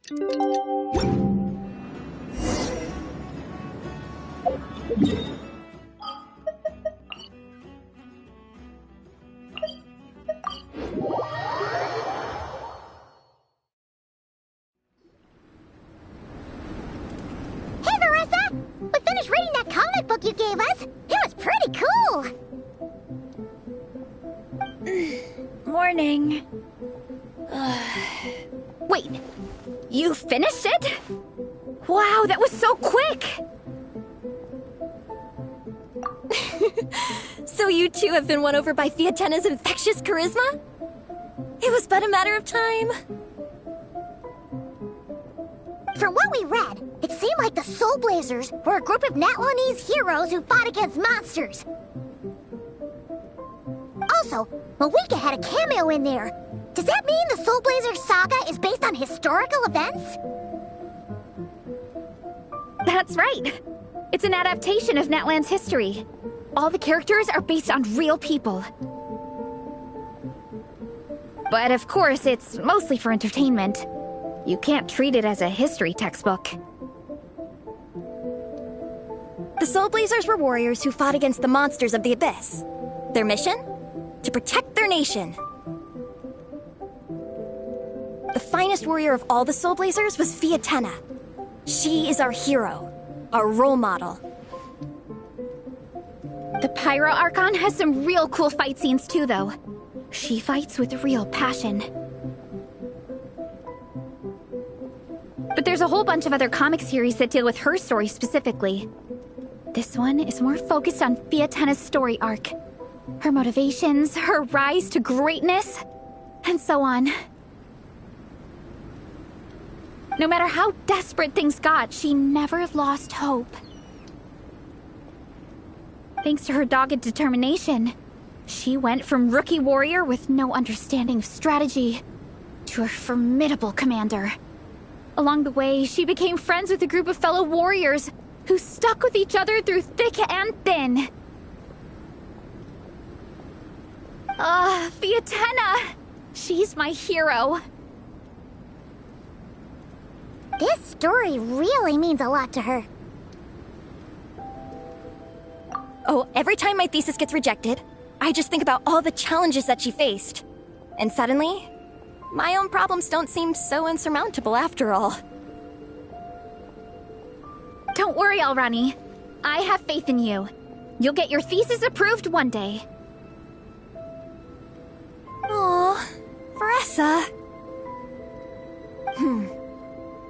We finished reading that comic book you gave us. It was pretty cool. Morning. Wait, you finished it? Wow, that was so quick! So you two have been won over by Fiatena's infectious charisma? It was but a matter of time. From what we read, it seemed like the Soul Blazers were a group of Natlanese heroes who fought against monsters. Also, Malika had a cameo in there. Does that mean the Soul Blazers saga is based on historical events? That's right. It's an adaptation of Natlan's history. All the characters are based on real people. But of course, it's mostly for entertainment. You can't treat it as a history textbook. The Soul Blazers were warriors who fought against the monsters of the Abyss. Their mission? To protect their nation. The finest warrior of all the Soul Blazers was Fiatena. She is our hero, our role model. The Pyro Archon has some real cool fight scenes too, though. She fights with real passion. But there's a whole bunch of other comic series that deal with her story specifically. This one is more focused on Fiatena's story arc. Her motivations, her rise to greatness, and so on. No matter how desperate things got, she never lost hope. Thanks to her dogged determination, she went from rookie warrior with no understanding of strategy to a formidable commander. Along the way, she became friends with a group of fellow warriors who stuck with each other through thick and thin. Fiatena! She's my hero. This story really means a lot to her. Oh, every time my thesis gets rejected, I just think about all the challenges that she faced. And suddenly, my own problems don't seem so insurmountable after all. Don't worry, Alrani. I have faith in you. You'll get your thesis approved one day. Aw, Veressa.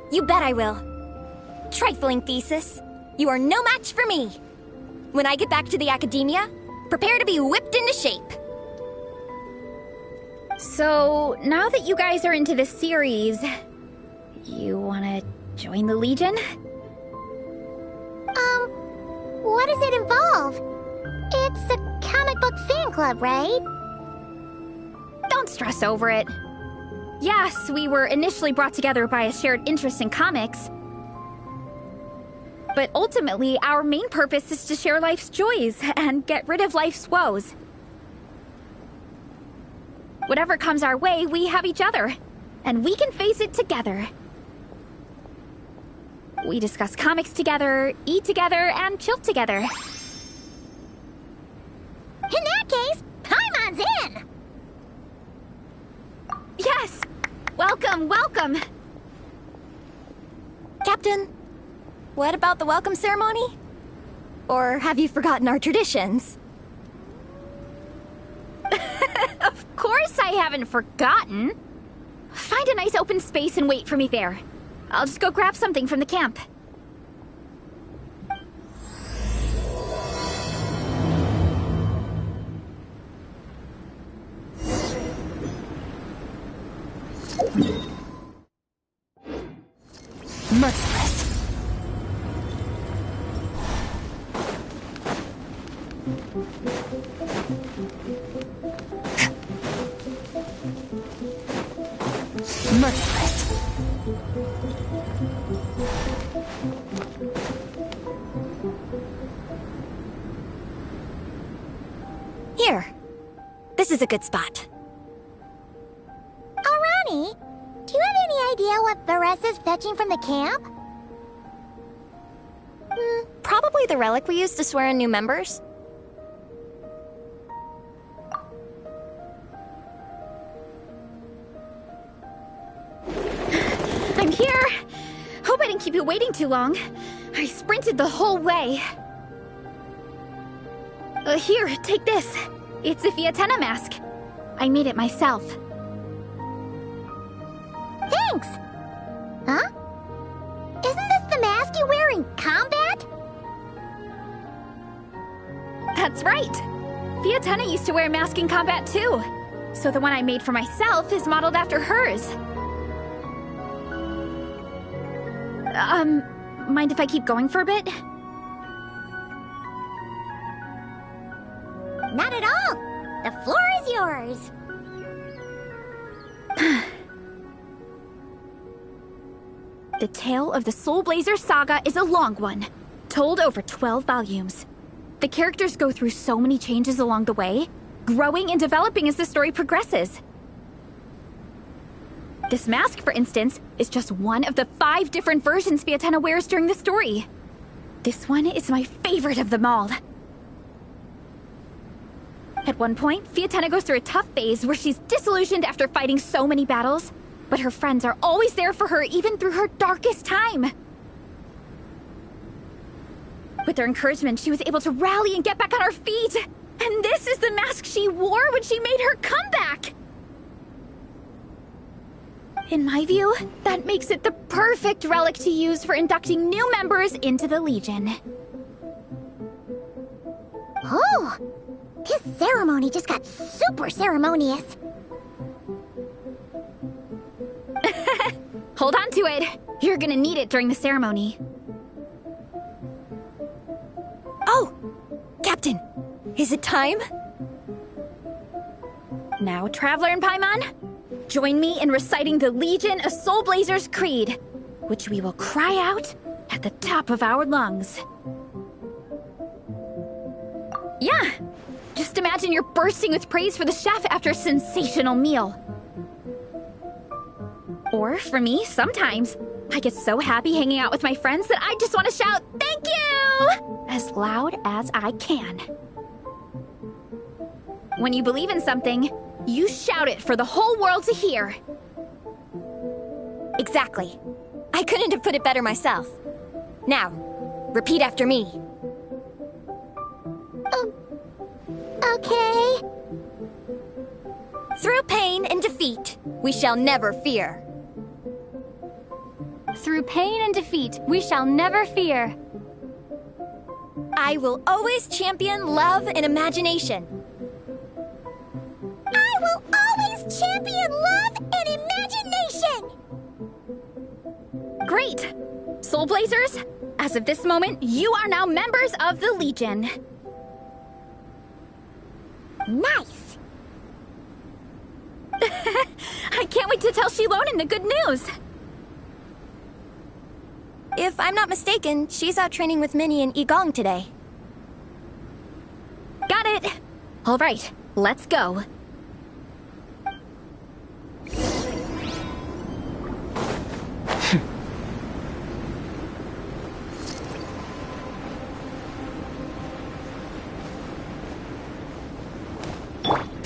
You bet I will. Trifling thesis. You are no match for me. When I get back to the academia, prepare to be whipped into shape. So, now that you guys are into this series, you wanna join the Legion? What does it involve? It's a comic book fan club, right? Don't stress over it. Yes, we were initially brought together by a shared interest in comics. But ultimately, our main purpose is to share life's joys and get rid of life's woes. Whatever comes our way, we have each other. And we can face it together. We discuss comics together, eat together, and chill together. In that case, Paimon's in! Yes! Welcome, welcome! Captain, what about the welcome ceremony? Or have you forgotten our traditions? Of course I haven't forgotten! Find a nice open space and wait for me there. I'll just go grab something from the camp. Merciless. Merciless. Here. This is a good spot. Alrani, do you have any idea what Varesa's fetching from the camp? Probably the relic we used to swear in new members. I'm here! Hope I didn't keep you waiting too long. I sprinted the whole way. Here, take this. It's a Fiatenna mask. I made it myself. Thanks! Huh? Isn't this the mask you wear in combat? That's right! Fiatenna used to wear a mask in combat too. So the one I made for myself is modeled after hers. Mind if I keep going for a bit? Not at all! The floor is yours! The tale of the Soul Blazer saga is a long one, told over 12 volumes. The characters go through so many changes along the way, growing and developing as the story progresses. This mask, for instance, is just one of the 5 different versions Fiatenna wears during the story. This one is my favorite of them all. At one point, Fiatenna goes through a tough phase where she's disillusioned after fighting so many battles, but her friends are always there for her even through her darkest time. With their encouragement, she was able to rally and get back on her feet. And this is the mask she wore when she made her comeback! In my view, that makes it the perfect relic to use for inducting new members into the Legion. Oh! His ceremony just got super ceremonious. Hold on to it. You're gonna need it during the ceremony. Oh! Captain, is it time? Now, Traveler and Paimon, join me in reciting the Legion of Soul Blazers Creed, which we will cry out at the top of our lungs. Yeah, just imagine you're bursting with praise for the chef after a sensational meal. Or, for me, sometimes, I get so happy hanging out with my friends that I just want to shout, "Thank you!" as loud as I can. When you believe in something, you shout it for the whole world to hear. Exactly. I couldn't have put it better myself. Now, repeat after me. Okay. Through pain and defeat, we shall never fear. Through pain and defeat, we shall never fear. I will always champion love and imagination. I will always champion love and imagination! Great! Soul Blazers, as of this moment, you are now members of the Legion. Nice! I can't wait to tell Shilonen the good news! If I'm not mistaken, she's out training with Minnie and Igong today. Got it! All right, let's go.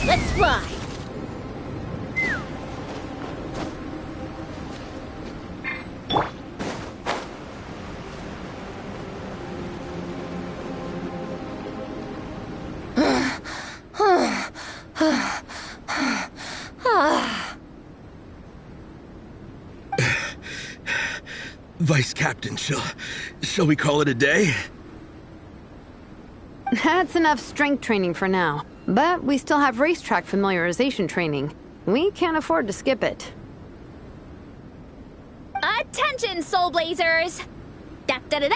Let's fly! Vice Captain, shall we call it a day? That's enough strength training for now. But we still have racetrack familiarization training. We can't afford to skip it. Attention, Soul Blazers! Da-da-da-da!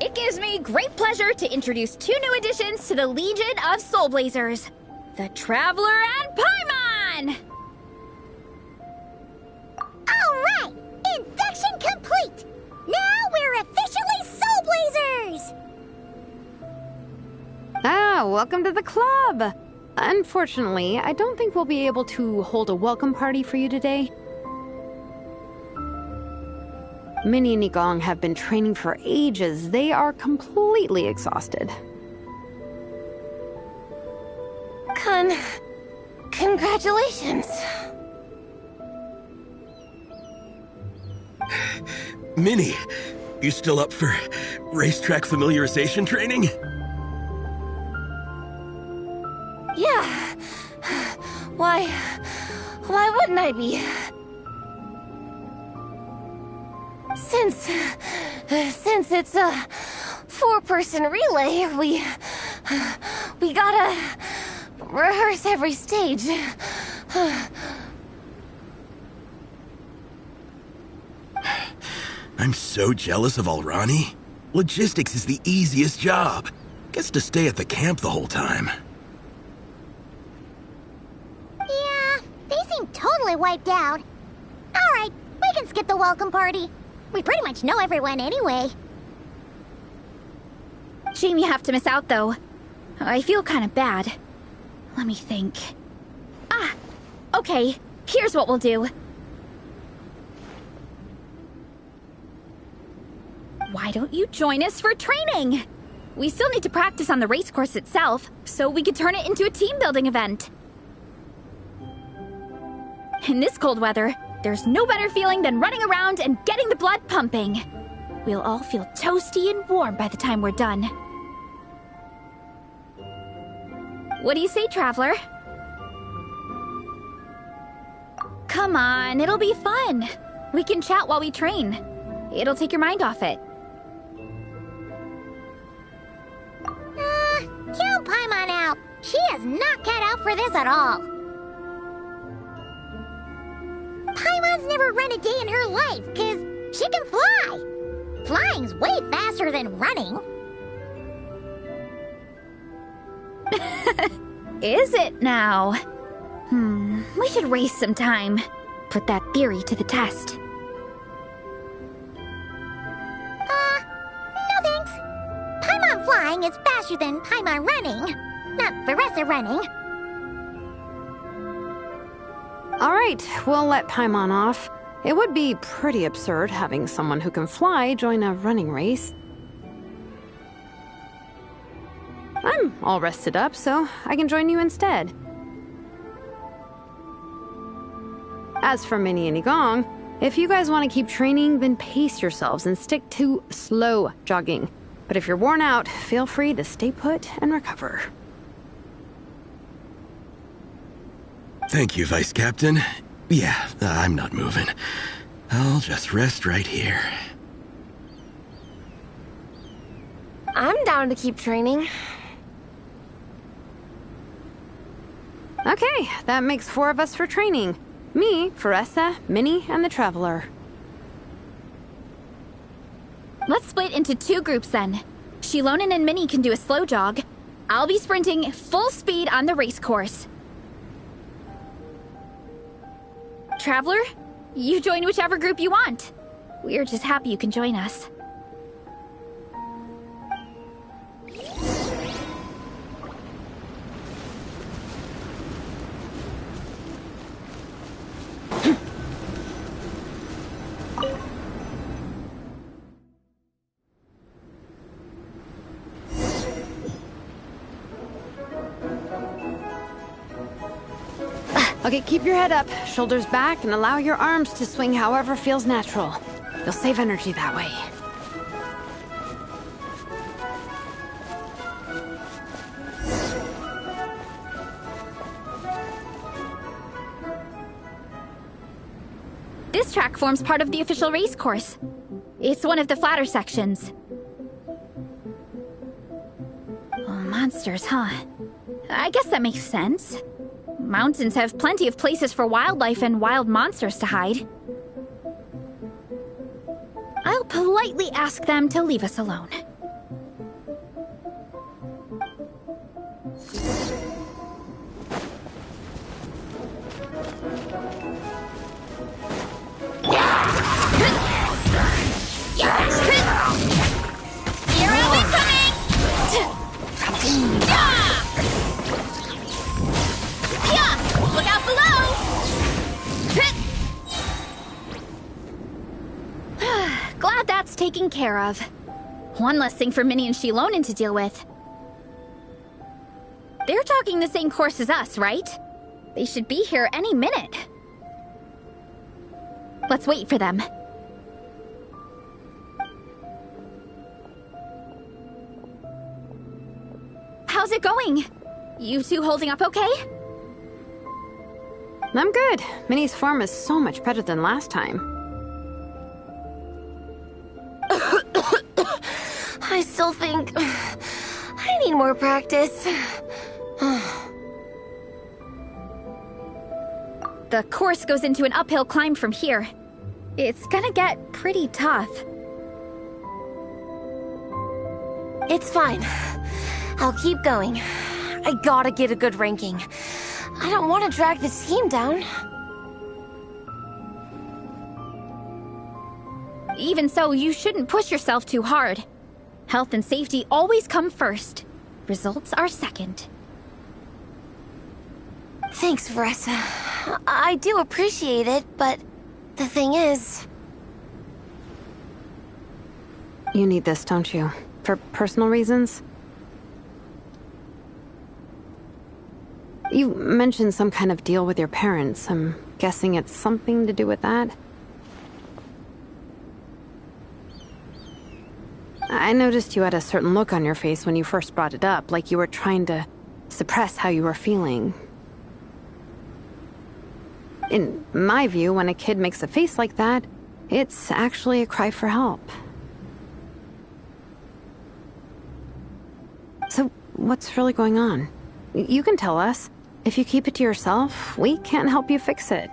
It gives me great pleasure to introduce 2 new additions to the Legion of Soul Blazers. The Traveler and Paimon! Alright! Induction complete! Now we're officially Soul Blazers! Ah, welcome to the club! Unfortunately, I don't think we'll be able to hold a welcome party for you today. Minnie and Igong have been training for ages. They are completely exhausted. Congratulations. Minnie, you still up for racetrack familiarization training? Yeah. Why wouldn't I be? Since it's a four-person relay, we gotta rehearse every stage. I'm so jealous of Alrani. Logistics is the easiest job. Gets to stay at the camp the whole time. Yeah, they seem totally wiped out. Alright, we can skip the welcome party. We pretty much know everyone anyway. Shame you have to miss out, though. I feel kind of bad. Let me think. Ah! Okay, here's what we'll do. Why don't you join us for training? We still need to practice on the race course itself, so we could turn it into a team-building event. In this cold weather, there's no better feeling than running around and getting the blood pumping. We'll all feel toasty and warm by the time we're done. What do you say, Traveler? Come on, it'll be fun. We can chat while we train. It'll take your mind off it. Count Paimon out. She is not cut out for this at all. Paimon's never run a day in her life, because she can fly. Flying's way faster than running. Is it now? We should race sometime. Put that theory to the test. No thanks. Paimon flying is faster than Paimon running. Not Veressa running. All right, we'll let Paimon off. It would be pretty absurd having someone who can fly join a running race. I'm all rested up, so I can join you instead. As for Minnie and Igong, if you guys want to keep training, then pace yourselves and stick to slow jogging. But if you're worn out, feel free to stay put and recover. Thank you, Vice Captain. Yeah, I'm not moving. I'll just rest right here. I'm down to keep training. Okay, that makes 4 of us for training. Me, Veressa, Minnie, and the Traveler. Let's split into 2 groups then. Shilonen and Minnie can do a slow jog. I'll be sprinting full speed on the race course. Traveler, you join whichever group you want. We're just happy you can join us. Okay, keep your head up, shoulders back, and allow your arms to swing however feels natural. You'll save energy that way. This track forms part of the official race course. It's one of the flatter sections. Oh, monsters, huh? I guess that makes sense. Mountains have plenty of places for wildlife and wild monsters to hide. I'll politely ask them to leave us alone. Zero incoming! Look out below! taken care of. One less thing for Minnie and Shilonen to deal with. They're talking the same course as us, right? They should be here any minute. Let's wait for them. How's it going? You two holding up okay? I'm good. Minnie's form is so much better than last time. I still think I need more practice. The course goes into an uphill climb from here. It's gonna get pretty tough. It's fine. I'll keep going. I gotta get a good ranking. I don't want to drag the team down. Even so, you shouldn't push yourself too hard. Health and safety always come first. Results are second. Thanks, Vanessa. I do appreciate it, but the thing is... You need this, don't you? For personal reasons? You mentioned some kind of deal with your parents. I'm guessing it's something to do with that? I noticed you had a certain look on your face when you first brought it up, like you were trying to suppress how you were feeling. In my view, when a kid makes a face like that, it's actually a cry for help. So, what's really going on? You can tell us. If you keep it to yourself, we can't help you fix it.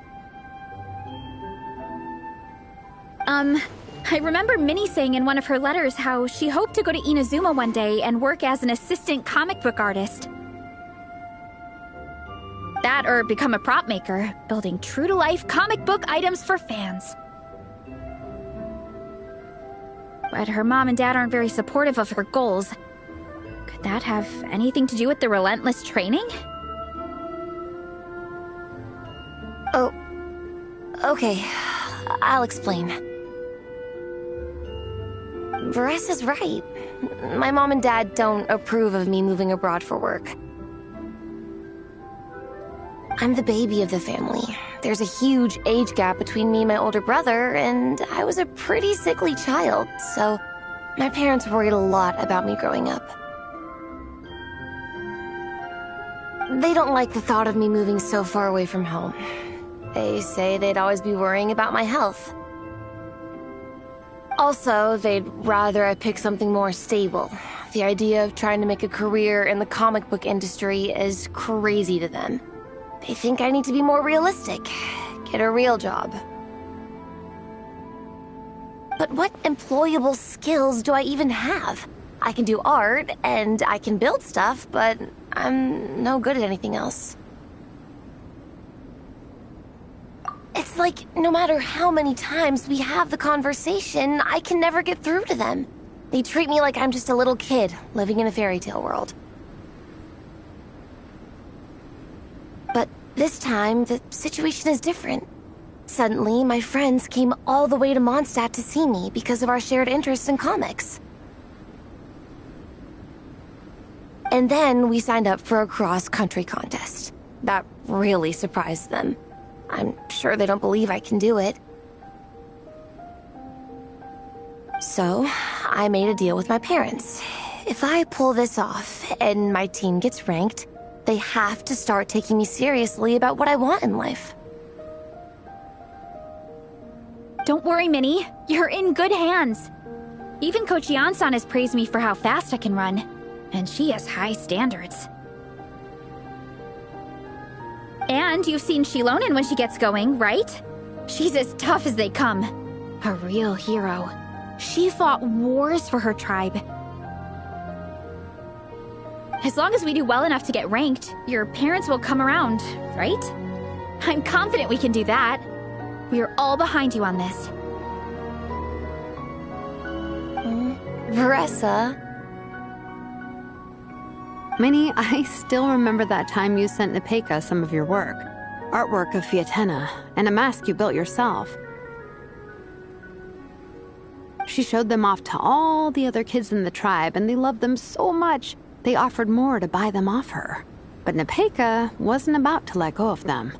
I remember Minnie saying in one of her letters how she hoped to go to Inazuma one day and work as an assistant comic book artist. That or become a prop maker, building true-to-life comic book items for fans. But her mom and dad aren't very supportive of her goals. Could that have anything to do with the relentless training? Oh, okay. I'll explain. Vanessa's right. My mom and dad don't approve of me moving abroad for work. I'm the baby of the family. There's a huge age gap between me and my older brother, and I was a pretty sickly child, so my parents worried a lot about me growing up. They don't like the thought of me moving so far away from home. They say they'd always be worrying about my health. Also, they'd rather I pick something more stable. The idea of trying to make a career in the comic book industry is crazy to them. They think I need to be more realistic, get a real job. But what employable skills do I even have? I can do art, and I can build stuff, but I'm no good at anything else. It's like, no matter how many times we have the conversation, I can never get through to them. They treat me like I'm just a little kid living in a fairy tale world. But this time, the situation is different. Suddenly, my friends came all the way to Mondstadt to see me because of our shared interest in comics. And then we signed up for a cross-country contest. That really surprised them. I'm sure they don't believe I can do it. So, I made a deal with my parents. If I pull this off and my team gets ranked, they have to start taking me seriously about what I want in life. Don't worry, Minnie. You're in good hands. Even Coach Yan-san has praised me for how fast I can run. And she has high standards. And you've seen Shilonen when she gets going, right? She's as tough as they come. A real hero. She fought wars for her tribe. As long as we do well enough to get ranked, your parents will come around, right? I'm confident we can do that. We are all behind you on this. Vanessa. Minnie, I still remember that time you sent Nepeka some of your work. Artwork of Fiatena, and a mask you built yourself. She showed them off to all the other kids in the tribe, and they loved them so much, they offered more to buy them off her. But Nepeka wasn't about to let go of them.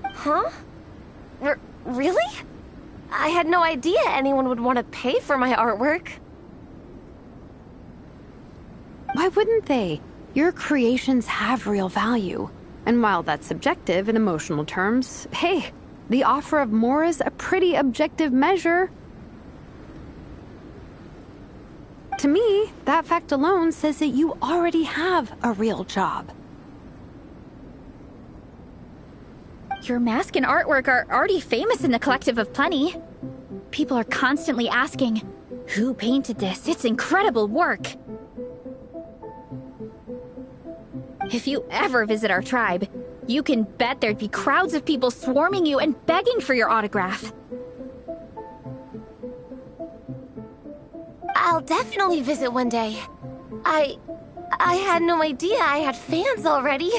Huh? Really? I had no idea anyone would want to pay for my artwork. Why wouldn't they? Your creations have real value. And while that's subjective in emotional terms, hey, the offer of more is a pretty objective measure. To me, that fact alone says that you already have a real job. Your mask and artwork are already famous in the Collective of Plenty. People are constantly asking, who painted this? It's incredible work. If you ever visit our tribe, you can bet there'd be crowds of people swarming you and begging for your autograph. I'll definitely visit one day. I had no idea I had fans already.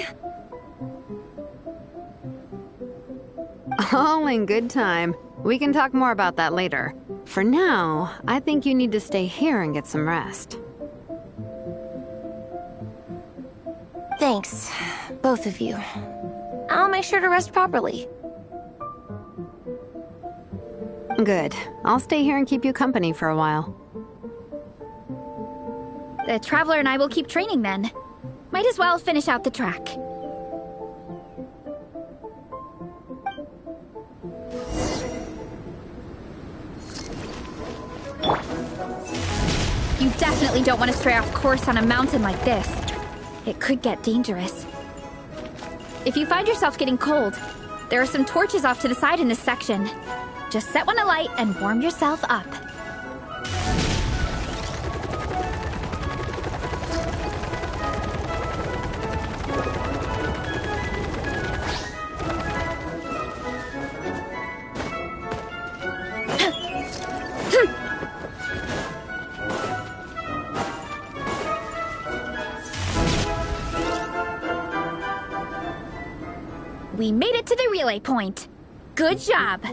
All in good time. We can talk more about that later. For now, I think you need to stay here and get some rest. Thanks, both of you. I'll make sure to rest properly. Good. I'll stay here and keep you company for a while. The Traveler and I will keep training then. Might as well finish out the track. You definitely don't want to stray off course on a mountain like this. It could get dangerous. If you find yourself getting cold, there are some torches off to the side in this section. Just set one alight and warm yourself up. We made it to the relay point. Good job.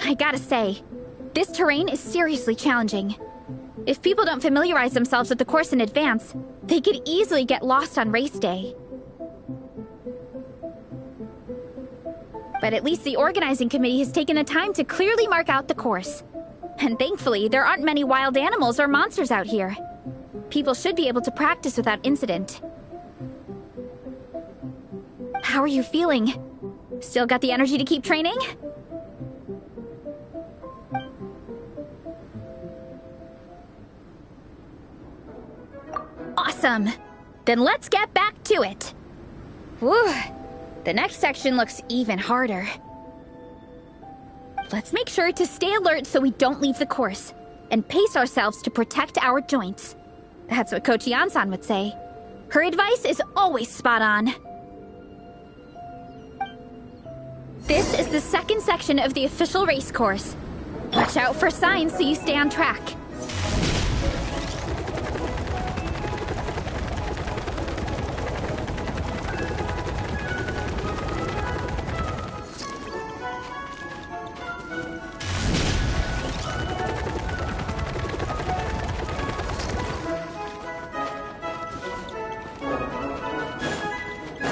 I gotta say, this terrain is seriously challenging. If people don't familiarize themselves with the course in advance, they could easily get lost on race day. But at least the organizing committee has taken the time to clearly mark out the course. And thankfully, there aren't many wild animals or monsters out here. People should be able to practice without incident. How are you feeling? Still got the energy to keep training? Awesome! Then let's get back to it! Whew! The next section looks even harder. Let's make sure to stay alert so we don't leave the course, and pace ourselves to protect our joints. That's what Coach Yan-san would say. Her advice is always spot on. This is the second section of the official race course. Watch out for signs so you stay on track.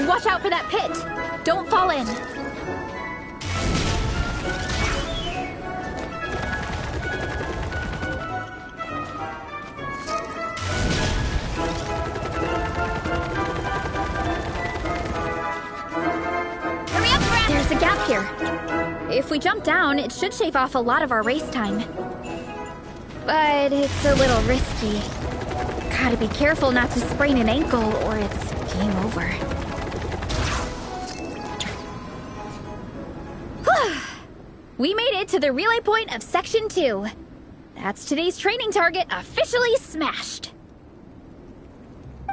Watch out for that pit! Don't fall in! There's a gap here. If we jump down, it should shave off a lot of our race time. But it's a little risky. Gotta be careful not to sprain an ankle or it's game over. We made it to the relay point of Section 2. That's today's training target officially smashed.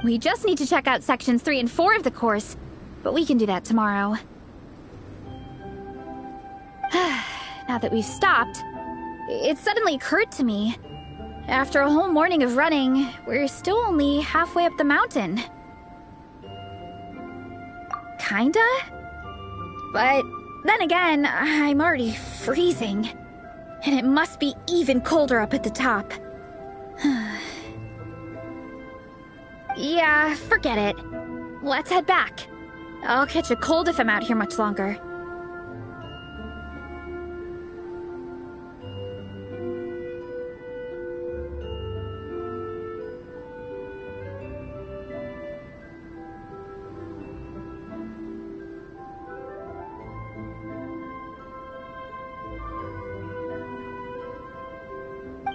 We just need to check out Sections 3 and 4 of the course, but we can do that tomorrow. Now that we've stopped, it suddenly occurred to me. After a whole morning of running, we're still only halfway up the mountain. Kinda? But then again, I'm already freezing. And it must be even colder up at the top. Yeah, forget it. Let's head back. I'll catch a cold if I'm out here much longer.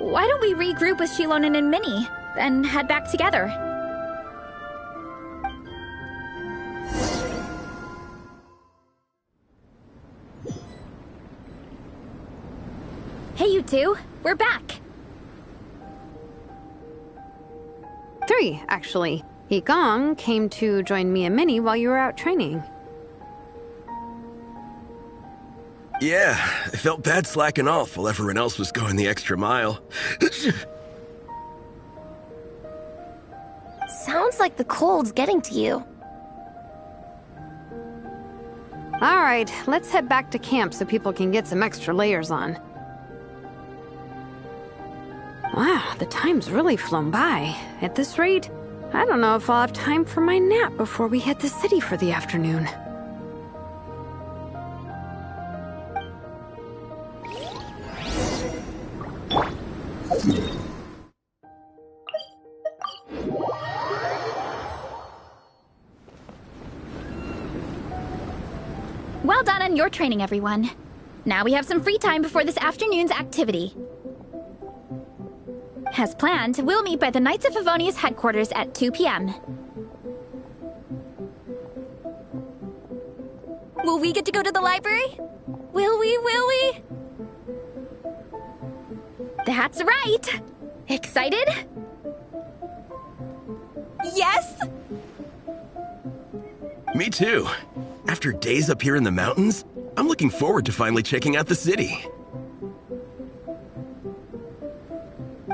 Why don't we regroup with Shilonen and Minnie, then head back together? Hey, you two. We're back. 3, actually. Igong came to join me and Minnie while you were out training. Yeah, I felt bad slacking off while everyone else was going the extra mile. Sounds like the cold's getting to you. All right, let's head back to camp so people can get some extra layers on. Wow, the time's really flown by. At this rate, I don't know if I'll have time for my nap before we hit the city for the afternoon. Well done on your training, everyone. Now we have some free time before this afternoon's activity. As planned, we'll meet by the Knights of Favonius headquarters at 2 p.m. Will we get to go to the library? Will we? That's right! Excited? Yes! Me too. After days up here in the mountains, I'm looking forward to finally checking out the city.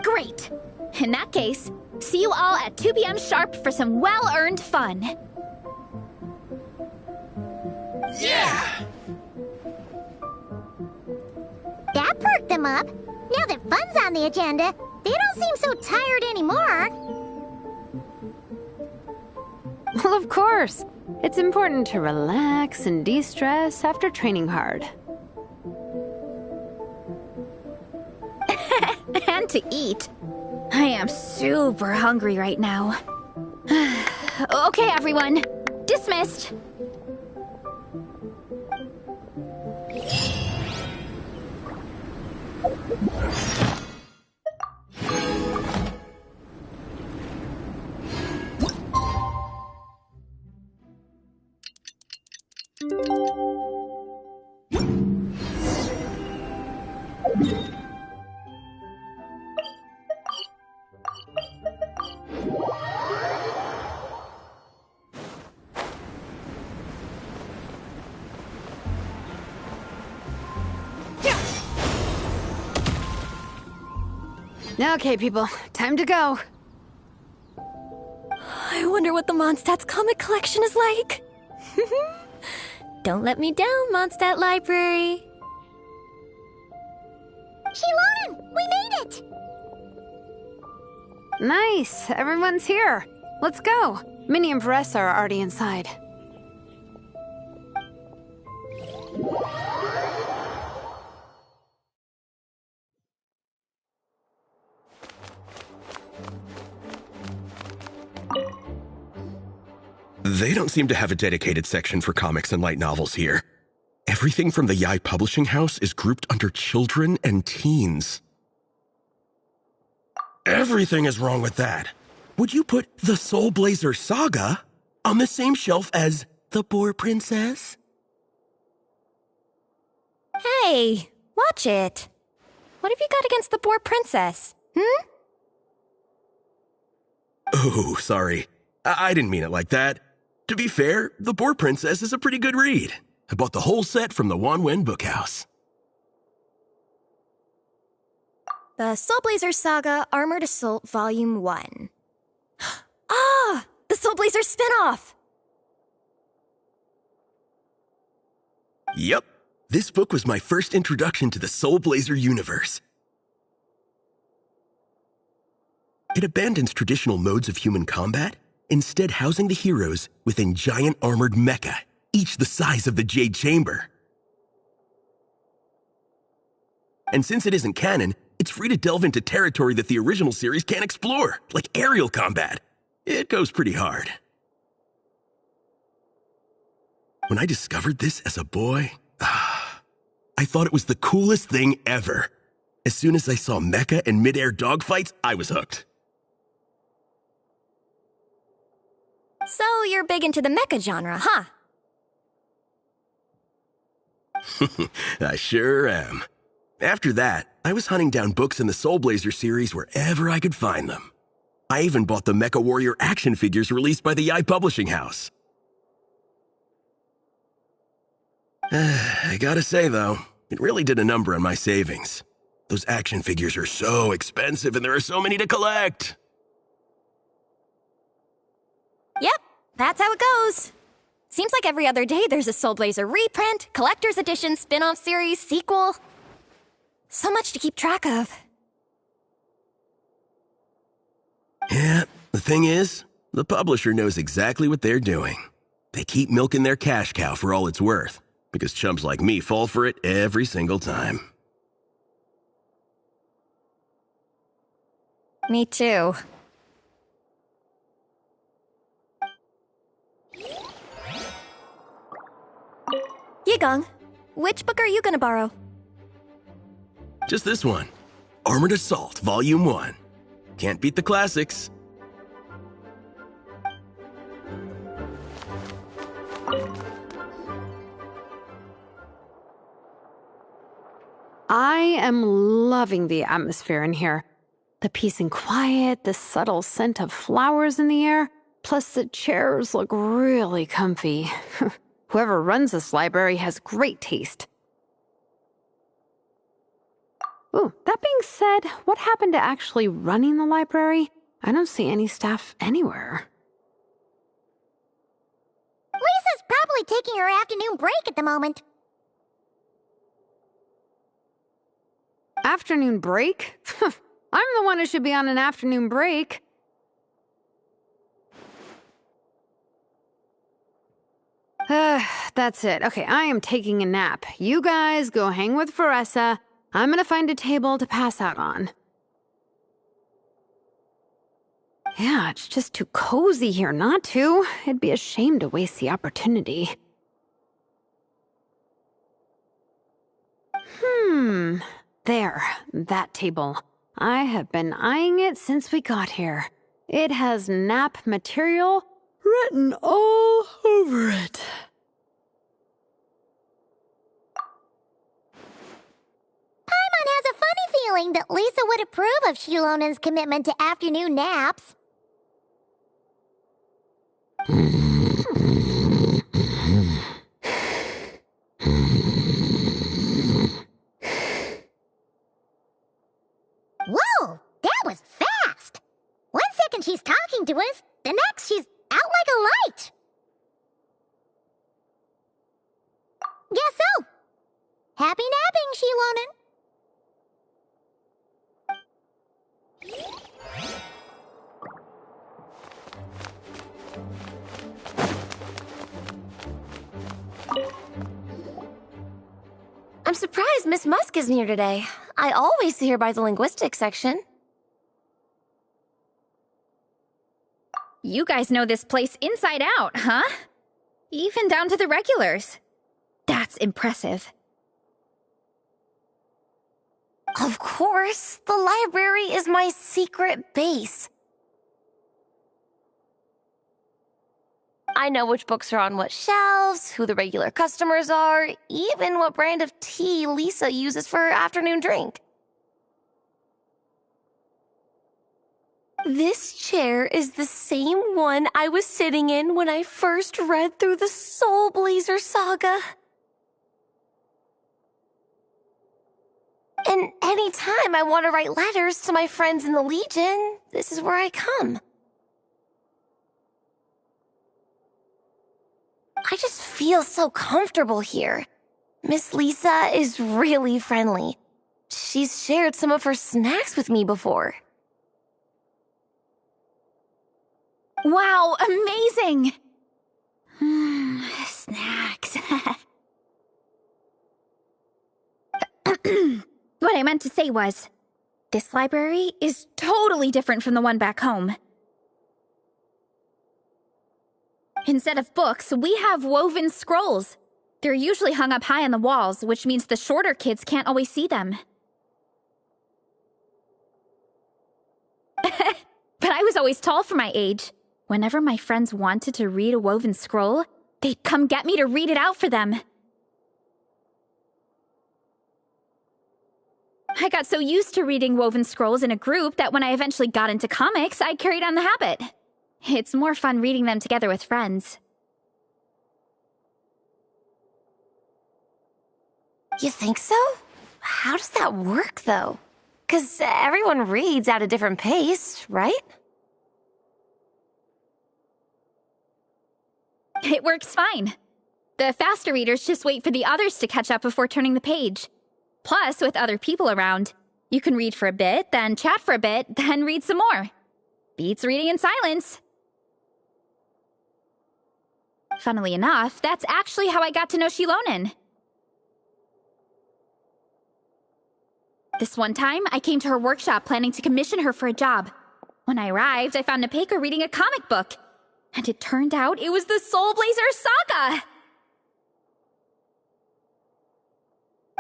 Great! In that case, see you all at 2 p.m. sharp for some well-earned fun. Yeah! That perked them up. Now that fun's on the agenda, they don't seem so tired anymore. Well, of course. It's important to relax and de-stress after training hard. And to eat. I am super hungry right now. Okay, everyone. Dismissed. Okay, people, time to go. I wonder what the Mondstadt's comic collection is like. Don't let me down, Mondstadt Library. Shilonen, we made it! Nice, everyone's here. Let's go. Minnie and Varessa are already inside. They don't seem to have a dedicated section for comics and light novels here. Everything from the Yai Publishing House is grouped under children and teens. Everything is wrong with that. Would you put the Soul Blazer Saga on the same shelf as The Boar Princess? Hey, watch it. What have you got against the Boar Princess? Oh, sorry. I didn't mean it like that. To be fair, The Boar Princess is a pretty good read. I bought the whole set from the Wanwen Bookhouse. The Soul Blazer Saga Armored Assault Volume 1. Ah! The Soul Blazer spinoff! Yep. This book was my first introduction to the Soul Blazer universe. It abandons traditional modes of human combat, instead housing the heroes within giant armored mecha, each the size of the Jade Chamber. And since it isn't canon, it's free to delve into territory that the original series can't explore, like aerial combat. It goes pretty hard. When I discovered this as a boy, I thought it was the coolest thing ever. As soon as I saw mecha and mid-air dogfights, I was hooked. So you're big into the mecha genre, huh? I sure am. After that, I was hunting down books in the Soul Blazer series wherever I could find them. I even bought the Mecha Warrior action figures released by the Yai Publishing House. I gotta say, though, it really did a number on my savings. Those action figures are so expensive and there are so many to collect. Yep, that's how it goes. Seems like every other day there's a Soul Blazer reprint, collector's edition, spin-off series, sequel. So much to keep track of. Yeah, the thing is, the publisher knows exactly what they're doing. They keep milking their cash cow for all it's worth, because chumps like me fall for it every single time. Me too. Yigong, which book are you gonna borrow? Just this one. Armored Assault, Volume 1. Can't beat the classics. I am loving the atmosphere in here. The peace and quiet, the subtle scent of flowers in the air, plus the chairs look really comfy. Whoever runs this library has great taste. Ooh, that being said, what happened to actually running the library? I don't see any staff anywhere. Lisa's probably taking her afternoon break at the moment. Afternoon break? I'm the one who should be on an afternoon break. That's it. Okay, I am taking a nap. You guys go hang with Faressa. I'm gonna find a table to pass out on. Yeah, it's just too cozy here not to. It'd be a shame to waste the opportunity. There, that table. I have been eyeing it since we got here. It has nap material written all over it. Paimon has a funny feeling that Lisa would approve of Shilonen's commitment to afternoon naps. Whoa, that was fast! 1 second she's talking to us, the next she's out like a light. Guess so. Happy napping, Shilonen. I'm surprised Miss Musk isn't here today. I always see her by the linguistics section. You guys know this place inside out, huh? Even down to the regulars. That's impressive. Of course, the library is my secret base. I know which books are on what shelves, who the regular customers are, even what brand of tea Lisa uses for her afternoon drink. This chair is the same one I was sitting in when I first read through the Soul Blazer saga. And anytime I want to write letters to my friends in the Legion, this is where I come. I just feel so comfortable here. Miss Lisa is really friendly. She's shared some of her snacks with me before. Wow, amazing! Snacks. What I meant to say was, this library is totally different from the one back home. Instead of books, we have woven scrolls. They're usually hung up high on the walls, which means the shorter kids can't always see them. But I was always tall for my age. Whenever my friends wanted to read a woven scroll, they'd come get me to read it out for them. I got so used to reading woven scrolls in a group that when I eventually got into comics, I carried on the habit. It's more fun reading them together with friends. You think so? How does that work, though? 'Cause everyone reads at a different pace, right? It works fine. The faster readers just wait for the others to catch up before turning the page. Plus, with other people around, you can read for a bit, then chat for a bit, then read some more. Beats reading in silence. Funnily enough, that's actually how I got to know Shilonen. This one time, I came to her workshop planning to commission her for a job. When I arrived, I found Nepeka reading a comic book. And it turned out it was the Soul Blazer Saga!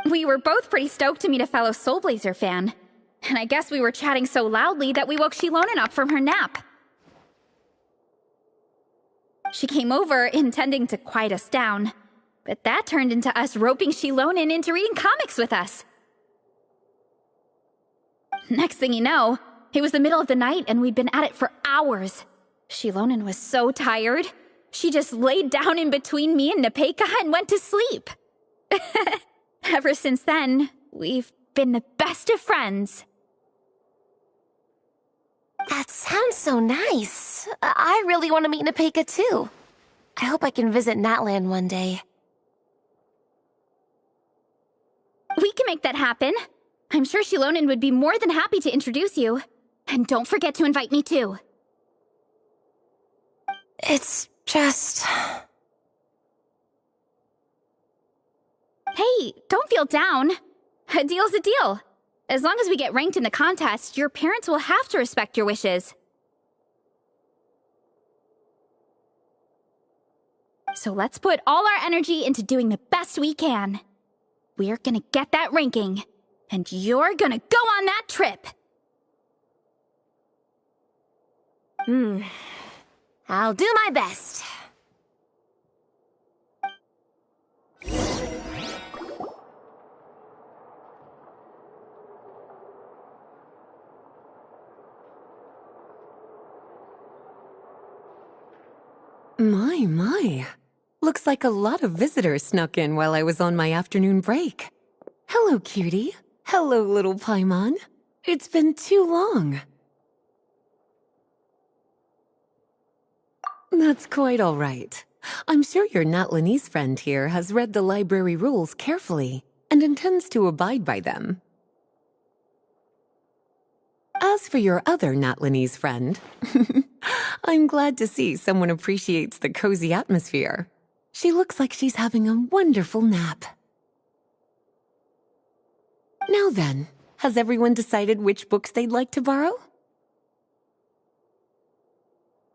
We were both pretty stoked to meet a fellow Soul Blazer fan. And I guess we were chatting so loudly that we woke Shilonen up from her nap. She came over intending to quiet us down, but that turned into us roping Shilonen into reading comics with us. Next thing you know, it was the middle of the night and we'd been at it for hours. Shilonen was so tired, she just laid down in between me and Nepeka and went to sleep. Ever since then, we've been the best of friends. That sounds so nice. I really want to meet Nepeka too. I hope I can visit Natland one day. We can make that happen. I'm sure Shilonen would be more than happy to introduce you. And don't forget to invite me too. It's just... Hey, don't feel down. A deal's a deal. As long as we get ranked in the contest, your parents will have to respect your wishes. So let's put all our energy into doing the best we can. We're gonna get that ranking, and you're gonna go on that trip. I'll do my best. My. Looks like a lot of visitors snuck in while I was on my afternoon break. Hello, cutie. Hello, little Paimon. It's been too long. That's quite all right. I'm sure your Natlanese friend here has read the library rules carefully and intends to abide by them. As for your other Natlanese friend, I'm glad to see someone appreciates the cozy atmosphere. She looks like she's having a wonderful nap. Now then, has everyone decided which books they'd like to borrow?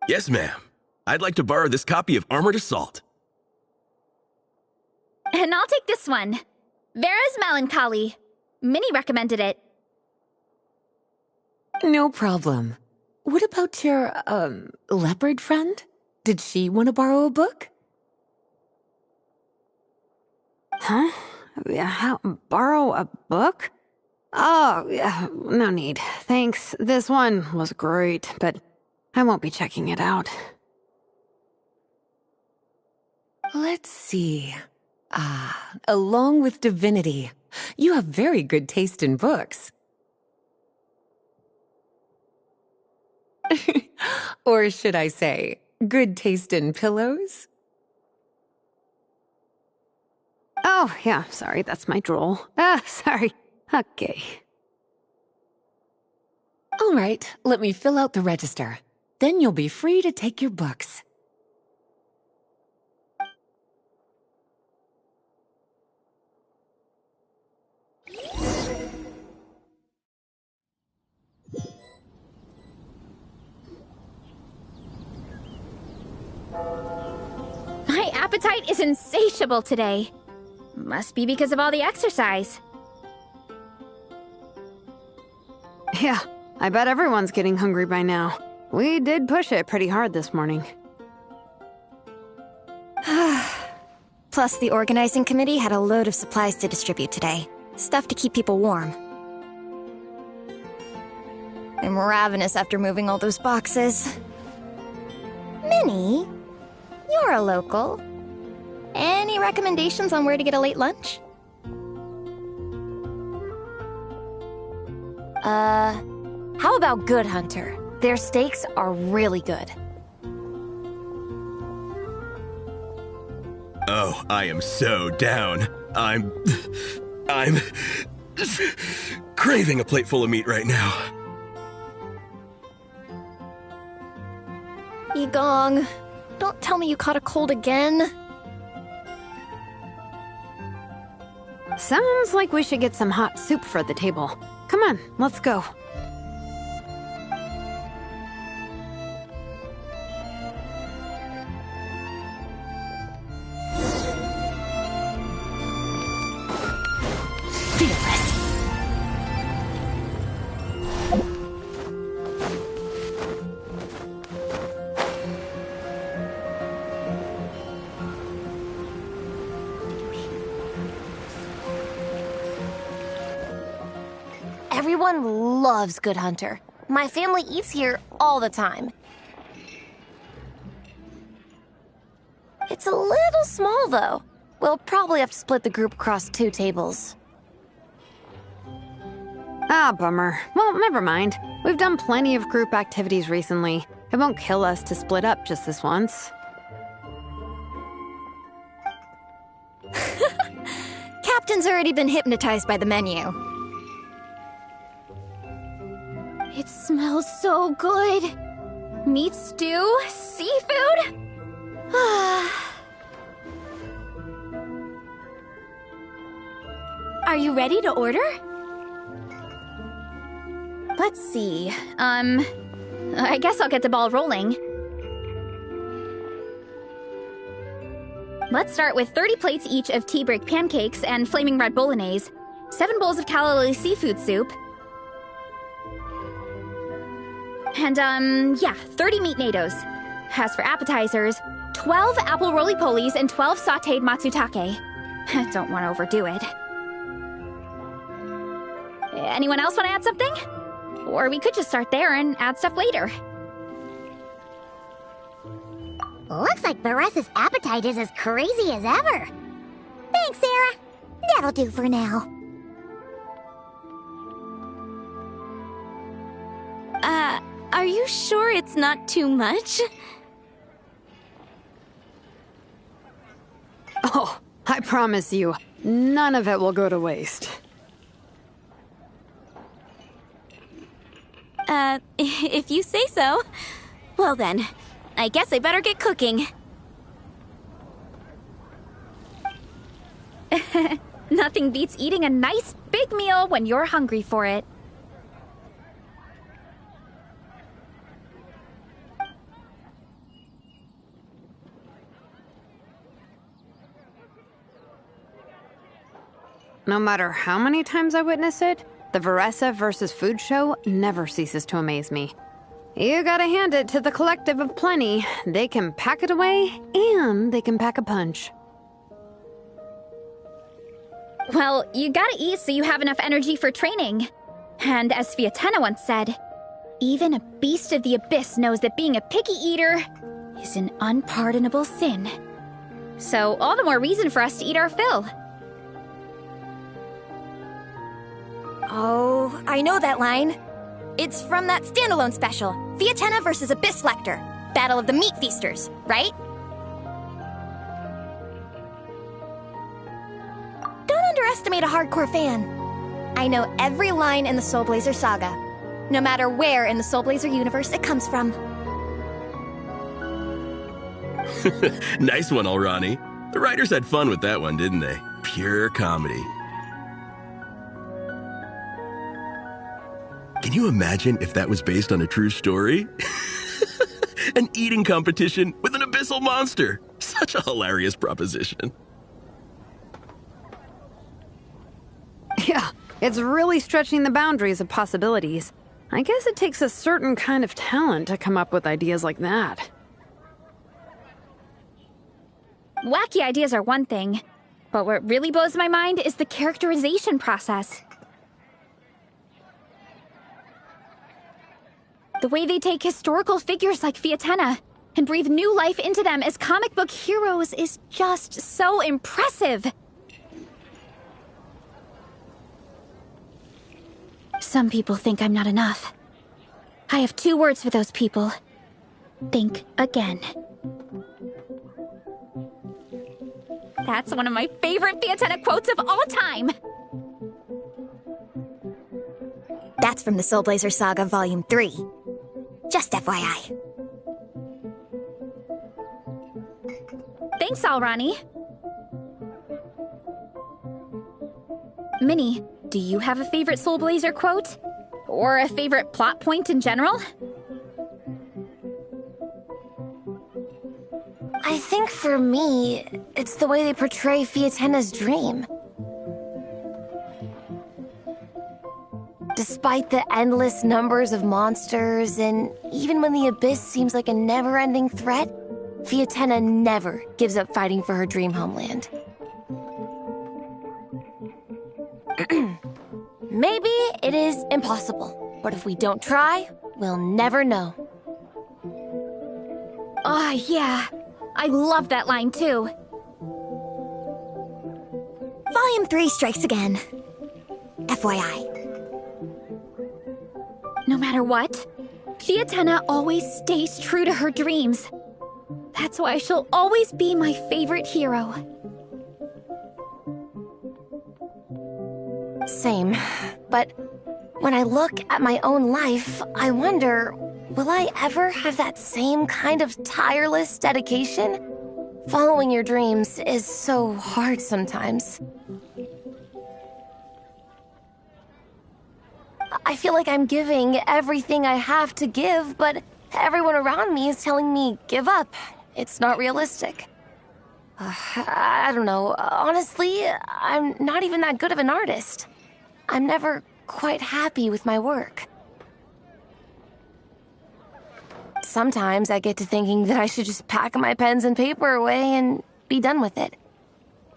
Yes, ma'am. I'd like to borrow this copy of Armored Assault. And I'll take this one. Vera's Melancholy. Minnie recommended it. No problem. What about your, leopard friend? Did she want to borrow a book? Huh? Borrow a book? Oh, yeah, no need. Thanks. This one was great, but I won't be checking it out. Let's see. Along with Divinity. You have very good taste in books. Or should I say, good taste in pillows? Oh, Oh, yeah, sorry, that's my drool. Sorry. Okay. All right, let me fill out the register. Then you'll be free to take your books. My appetite is insatiable today. Must be because of all the exercise. Yeah, I bet everyone's getting hungry by now. We did push it pretty hard this morning. Plus, the organizing committee had a load of supplies to distribute today. Stuff to keep people warm. I'm ravenous after moving all those boxes. Minnie, you're a local. Any recommendations on where to get a late lunch? How about Good Hunter? Their steaks are really good. Oh, I am so down. I'm craving a plate full of meat right now. Yigong, don't tell me you caught a cold again. Sounds like we should get some hot soup for the table. Come on, let's go. Everyone loves Good Hunter. My family eats here all the time. It's a little small, though. We'll probably have to split the group across 2 tables. Ah, bummer. Well, never mind. We've done plenty of group activities recently. It won't kill us to split up just this once. Captain's already been hypnotized by the menu. It smells so good. Meat stew? Seafood? Are you ready to order? Let's see. I guess I'll get the ball rolling. Let's start with 30 plates each of tea break pancakes and flaming red bolognese, 7 bowls of calorie seafood soup, and, 30 meat natos. As for appetizers, 12 apple roly-polies and 12 sautéed matsutake. Don't want to overdo it. Anyone else want to add something? Or we could just start there and add stuff later. Looks like Baressa's appetite is as crazy as ever. Thanks, Sarah. That'll do for now. Are you sure it's not too much? Oh, I promise you, none of it will go to waste. If you say so. Well then, I guess I better get cooking. Nothing beats eating a nice big meal when you're hungry for it. No matter how many times I witness it, the Veressa versus Food show never ceases to amaze me. You gotta hand it to the collective of plenty. They can pack it away, and they can pack a punch. Well, you gotta eat so you have enough energy for training. And as Fiatena once said, even a beast of the abyss knows that being a picky eater is an unpardonable sin. So all the more reason for us to eat our fill. Oh, I know that line. It's from that standalone special, Fiatena versus Abyss Lecter, Battle of the Meat Feasters, right? underestimate a hardcore fan. I know every line in the Soul Blazer saga, no matter where in the Soul Blazer universe it comes from. Nice one, Alrani. The writers had fun with that one, didn't they? Pure comedy. Can you imagine if that was based on a true story? An eating competition with an abyssal monster. Such a hilarious proposition. Yeah, it's really stretching the boundaries of possibilities. I guess it takes a certain kind of talent to come up with ideas like that. Wacky ideas are one thing, but what really blows my mind is the characterization process. The way they take historical figures like Fiatenna and breathe new life into them as comic book heroes is just so impressive. Some people think I'm not enough. I have 2 words for those people. Think again. That's one of my favorite Fiatenna quotes of all time. That's from the Soul Blazer Saga Volume 3. Just FYI. Thanks, Alrani. Minnie, do you have a favorite Soul Blazer quote? Or a favorite plot point in general? I think for me, it's the way they portray Fiatenna's dream. Despite the endless numbers of monsters, and even when the Abyss seems like a never-ending threat, Fiatenna never gives up fighting for her dream homeland. Maybe it is impossible, but if we don't try, we'll never know. Oh, yeah. I love that line, too. Volume 3 strikes again. FYI. No matter what, Fiatenna always stays true to her dreams. That's why she'll always be my favorite hero. Same. But when I look at my own life, I wonder, will I ever have that same kind of tireless dedication? Following your dreams is so hard sometimes. I feel like I'm giving everything I have to give, but everyone around me is telling me, give up. It's not realistic. I don't know. Honestly, I'm not even that good of an artist. I'm never quite happy with my work. Sometimes I get to thinking that I should just pack my pens and paper away and be done with it.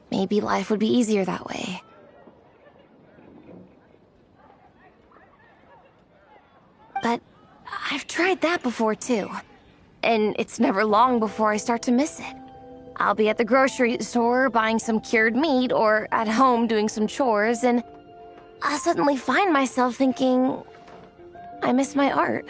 Maybe life would be easier that way. But I've tried that before too. And it's never long before I start to miss it. I'll be at the grocery store buying some cured meat or at home doing some chores, and I'll suddenly find myself thinking, I miss my art.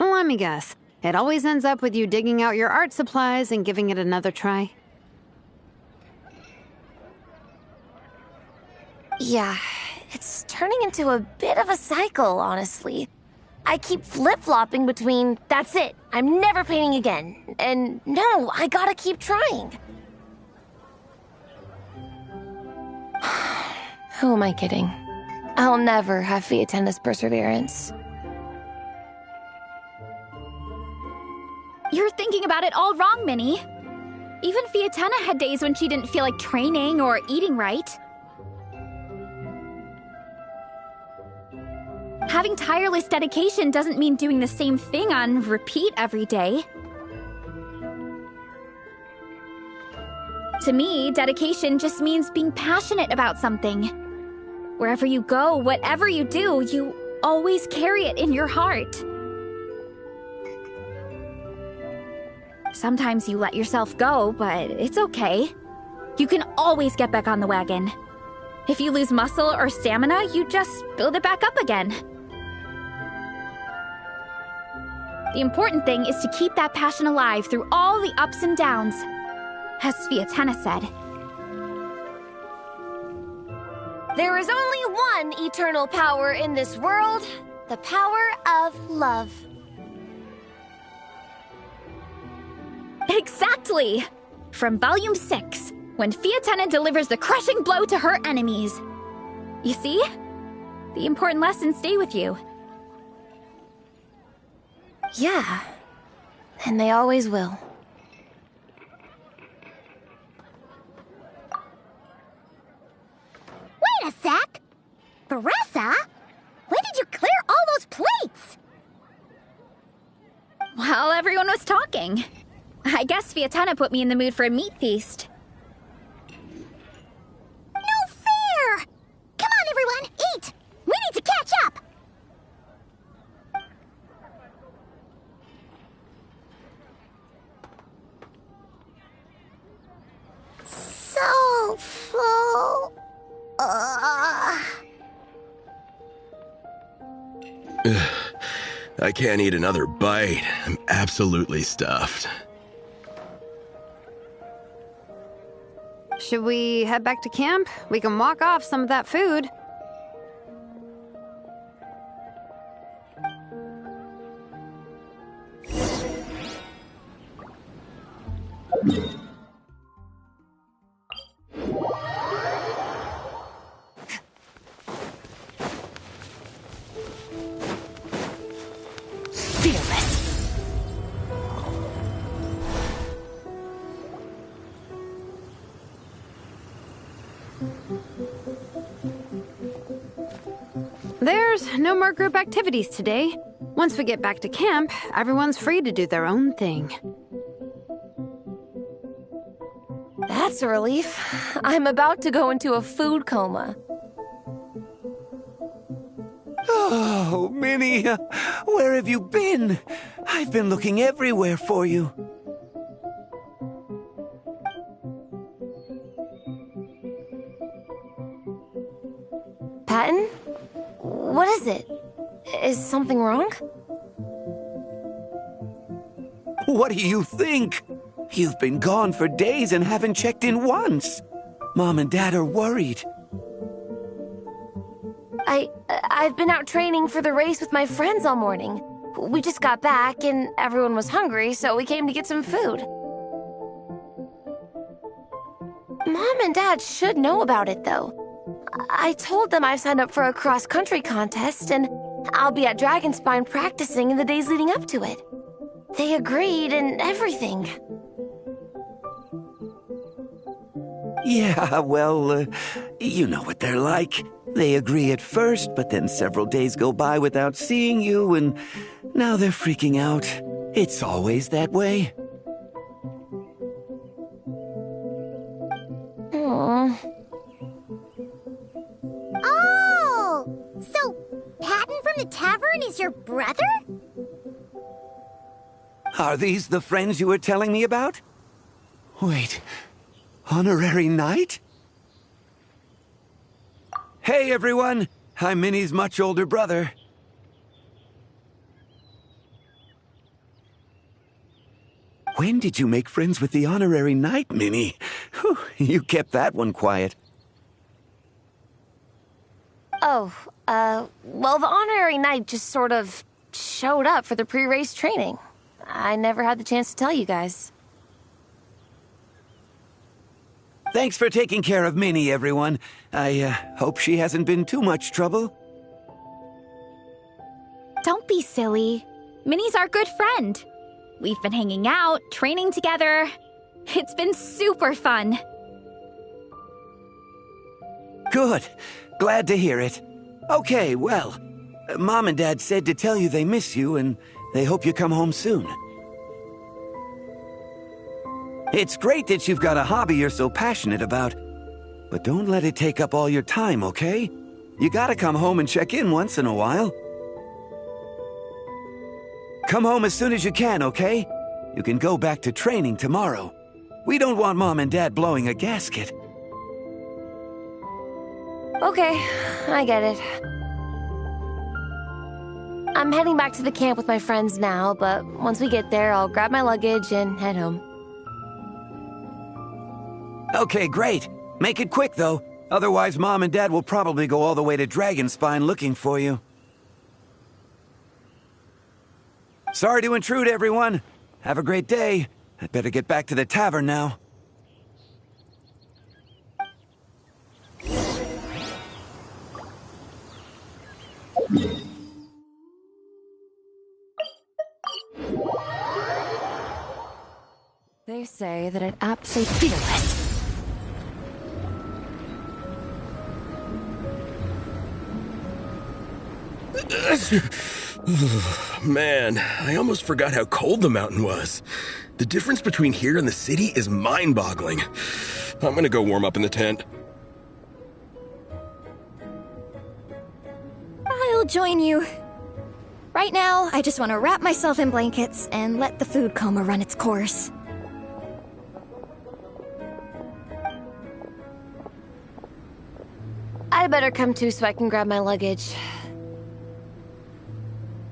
Let me guess. It always ends up with you digging out your art supplies and giving it another try. Yeah, it's turning into a bit of a cycle, honestly. I keep flip-flopping between, that's it, I'm never painting again, and no, I gotta keep trying. Who am I kidding? I'll never have Fiatenna's perseverance. You're thinking about it all wrong, Minnie. Even Fiatenna had days when she didn't feel like training or eating right. Having tireless dedication doesn't mean doing the same thing on repeat every day. To me, dedication just means being passionate about something. Wherever you go, whatever you do, you always carry it in your heart. Sometimes you let yourself go, but it's okay. You can always get back on the wagon. If you lose muscle or stamina, you just build it back up again. The important thing is to keep that passion alive through all the ups and downs, as Fiatenna said. There is only one eternal power in this world, the power of love. Exactly! From Volume 6, when Fiatenna delivers the crushing blow to her enemies. You see? The important lessons stay with you. Yeah, and they always will. Wait a sec! Beressa? When did you clear all those plates? While everyone was talking. I guess Fiatenna put me in the mood for a meat feast. No fair! Come on, everyone, eat! We need to catch up! So full. I can't eat another bite. I'm absolutely stuffed. Should we head back to camp? We can walk off some of that food. There's no more group activities today. Once we get back to camp, everyone's free to do their own thing. That's a relief. I'm about to go into a food coma. Oh, Minnie, where have you been? I've been looking everywhere for you. Patton? What is it? Is something wrong? What do you think? You've been gone for days and haven't checked in once. Mom and Dad are worried. I've been out training for the race with my friends all morning. We just got back and everyone was hungry, so we came to get some food. Mom and Dad should know about it, though. I told them I signed up for a cross-country contest and I'll be at Dragonspine practicing in the days leading up to it. They agreed and everything. Yeah, well, you know what they're like. They agree at first, but then several days go by without seeing you, and now they're freaking out. It's always that way. Aww. Oh! So, Patton from the tavern is your brother? Are these the friends you were telling me about? Wait, honorary knight? Hey, everyone! I'm Minnie's much older brother. When did you make friends with the honorary knight, Minnie? Whew, you kept that one quiet. Well, the honorary knight just sort of showed up for the pre-race training. I never had the chance to tell you guys. Thanks for taking care of Minnie, everyone. I hope she hasn't been too much trouble. Don't be silly. Minnie's our good friend. We've been hanging out, training together. It's been super fun. Good. Glad to hear it. Okay, well, Mom and Dad said to tell you they miss you and they hope you come home soon. It's great that you've got a hobby you're so passionate about, but don't let it take up all your time, okay? You gotta come home and check in once in a while. Come home as soon as you can, okay? You can go back to training tomorrow. We don't want Mom and Dad blowing a gasket. Okay, I get it. I'm heading back to the camp with my friends now, but once we get there, I'll grab my luggage and head home. Okay, great. Make it quick, though. Otherwise, Mom and Dad will probably go all the way to Dragonspine looking for you. Sorry to intrude, everyone. Have a great day. I'd better get back to the tavern now. They say that it absolutely fearless. Man, I almost forgot how cold the mountain was. The difference between here and the city is mind-boggling. I'm gonna go warm up in the tent. I'll join you. Right now, I just want to wrap myself in blankets and let the food coma run its course. I better come too so I can grab my luggage.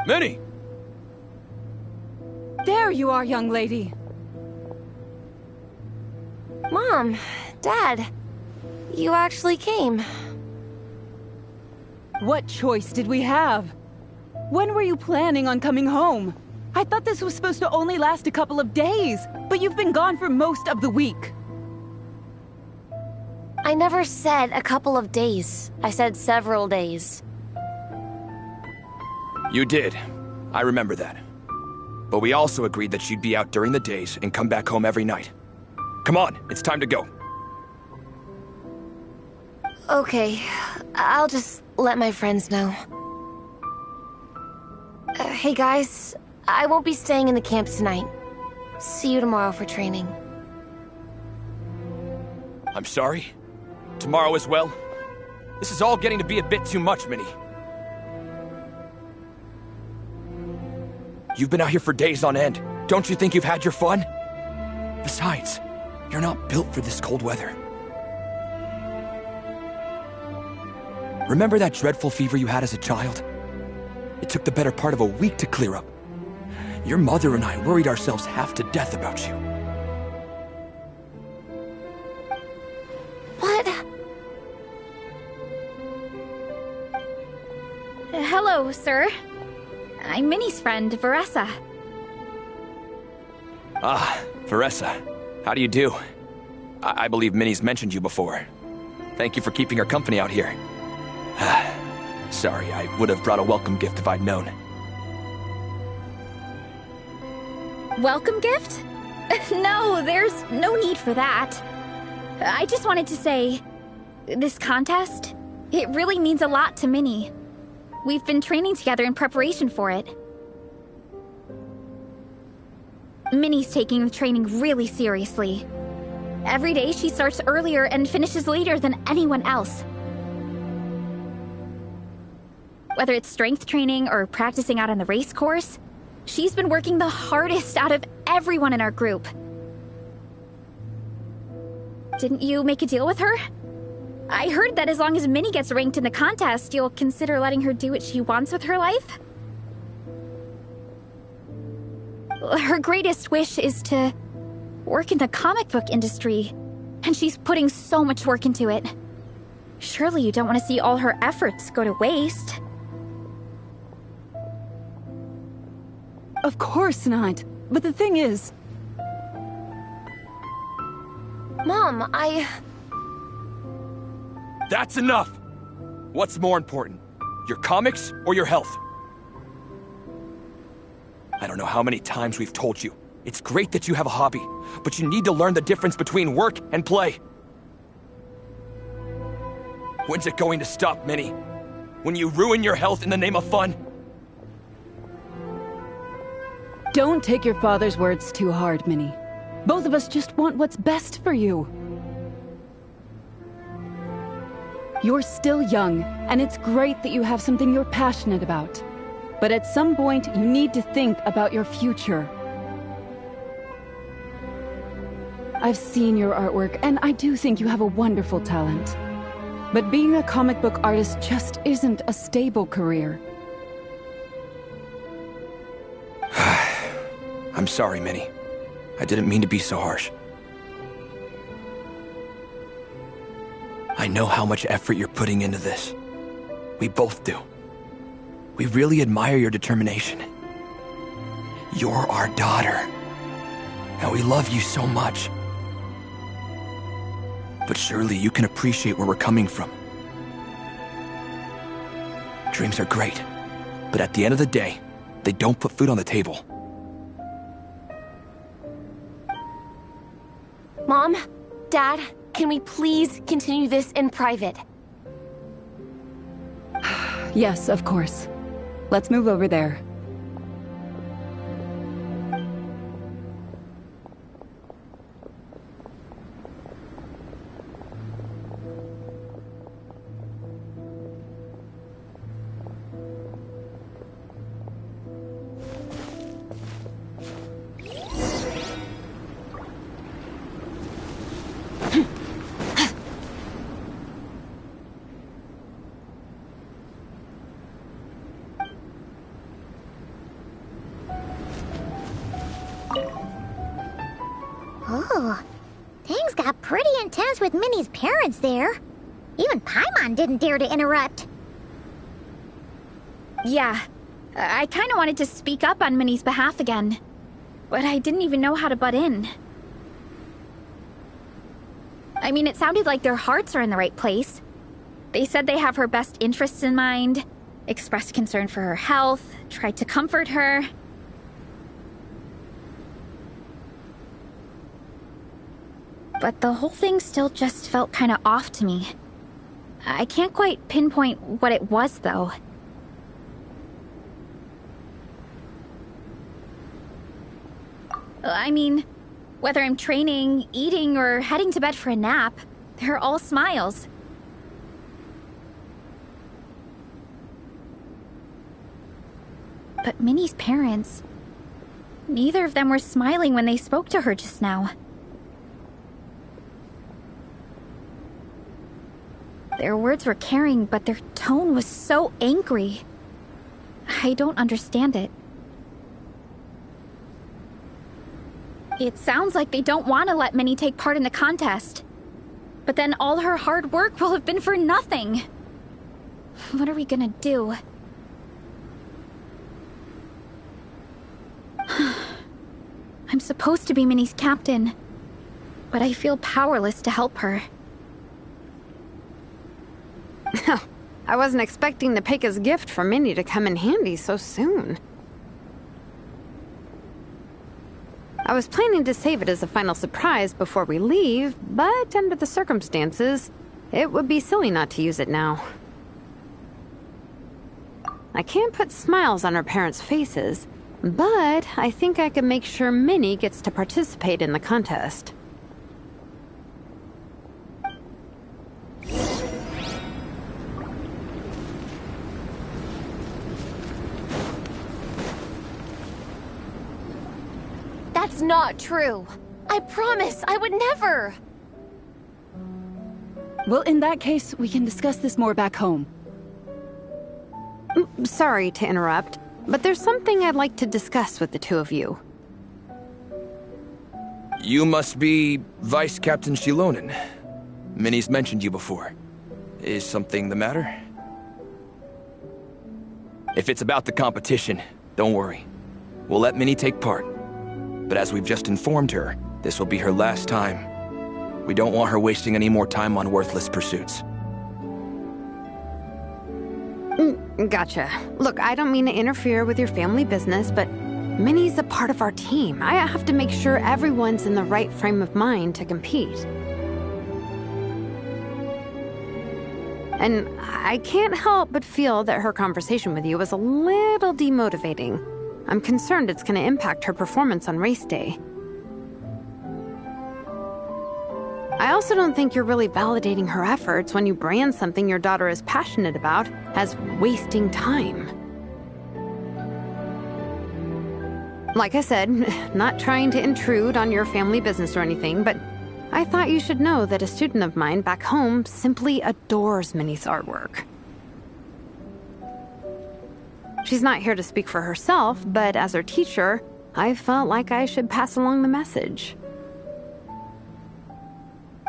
Minnie! There you are, young lady. Mom, Dad, you actually came. What choice did we have? When were you planning on coming home? I thought this was supposed to only last a couple of days, but you've been gone for most of the week. I never said a couple of days. I said several days. You did. I remember that. But we also agreed that you'd be out during the days and come back home every night. Come on, it's time to go. Okay, I'll just let my friends know. Hey guys, I won't be staying in the camp tonight. See you tomorrow for training. I'm sorry. Tomorrow as well. This is all getting to be a bit too much, Minnie. You've been out here for days on end. Don't you think you've had your fun? Besides, you're not built for this cold weather. Remember that dreadful fever you had as a child? It took the better part of a week to clear up. Your mother and I worried ourselves half to death about you. What? Hello, sir. I'm Minnie's friend, Veressa. Ah, Veressa. How do you do? I believe Minnie's mentioned you before. Thank you for keeping her company out here. Sorry, I would have brought a welcome gift if I'd known. Welcome gift? No, there's no need for that. I just wanted to say, this contest, it really means a lot to Minnie. We've been training together in preparation for it. Minnie's taking the training really seriously. Every day she starts earlier and finishes later than anyone else. Whether it's strength training or practicing out on the race course, she's been working the hardest out of everyone in our group. Didn't you make a deal with her? I heard that as long as Minnie gets ranked in the contest, you'll consider letting her do what she wants with her life? Her greatest wish is to work in the comic book industry, and she's putting so much work into it. Surely you don't want to see all her efforts go to waste. Of course not. But the thing is... Mom, That's enough! What's more important? Your comics or your health? I don't know how many times we've told you. It's great that you have a hobby, but you need to learn the difference between work and play. When's it going to stop, Minnie? When you ruin your health in the name of fun? Don't take your father's words too hard, Minnie. Both of us just want what's best for you. You're still young, and it's great that you have something you're passionate about. But at some point, you need to think about your future. I've seen your artwork, and I do think you have a wonderful talent. But being a comic book artist just isn't a stable career. I'm sorry, Minnie. I didn't mean to be so harsh. I know how much effort you're putting into this. We both do. We really admire your determination. You're our daughter. And we love you so much. But surely you can appreciate where we're coming from. Dreams are great, but at the end of the day, they don't put food on the table. Mom, Dad, can we please continue this in private? Yes, of course. Let's move over there. Oh, things got pretty intense with Minnie's parents there. Even Paimon didn't dare to interrupt. Yeah, I kind of wanted to speak up on Minnie's behalf again, but I didn't even know how to butt in. I mean, it sounded like their hearts are in the right place. They said they have her best interests in mind, expressed concern for her health, tried to comfort her. But the whole thing still just felt kind of off to me. I can't quite pinpoint what it was, though. I mean, whether I'm training, eating, or heading to bed for a nap, they're all smiles. But Minnie's parents... neither of them were smiling when they spoke to her just now. Their words were caring, but their tone was so angry. I don't understand it. It sounds like they don't want to let Minnie take part in the contest. But then all her hard work will have been for nothing. What are we gonna do? I'm supposed to be Minnie's captain, but I feel powerless to help her. I wasn't expecting the Peka's gift from Minnie to come in handy so soon. I was planning to save it as a final surprise before we leave, but under the circumstances, it would be silly not to use it now. I can't put smiles on her parents' faces, but I think I can make sure Minnie gets to participate in the contest. That's not true. I promise, I would never. Well, in that case, we can discuss this more back home. Sorry to interrupt, but there's something I'd like to discuss with the two of you. You must be Vice Captain Shilonen. Minnie's mentioned you before. Is something the matter? If it's about the competition, don't worry. We'll let Minnie take part. But as we've just informed her, this will be her last time. We don't want her wasting any more time on worthless pursuits. Gotcha. Look, I don't mean to interfere with your family business, but Minnie's a part of our team. I have to make sure everyone's in the right frame of mind to compete. And I can't help but feel that her conversation with you was a little demotivating. I'm concerned it's going to impact her performance on race day. I also don't think you're really validating her efforts when you brand something your daughter is passionate about as wasting time. Like I said, not trying to intrude on your family business or anything, but I thought you should know that a student of mine back home simply adores Minnie's artwork. She's not here to speak for herself, but as her teacher, I felt like I should pass along the message.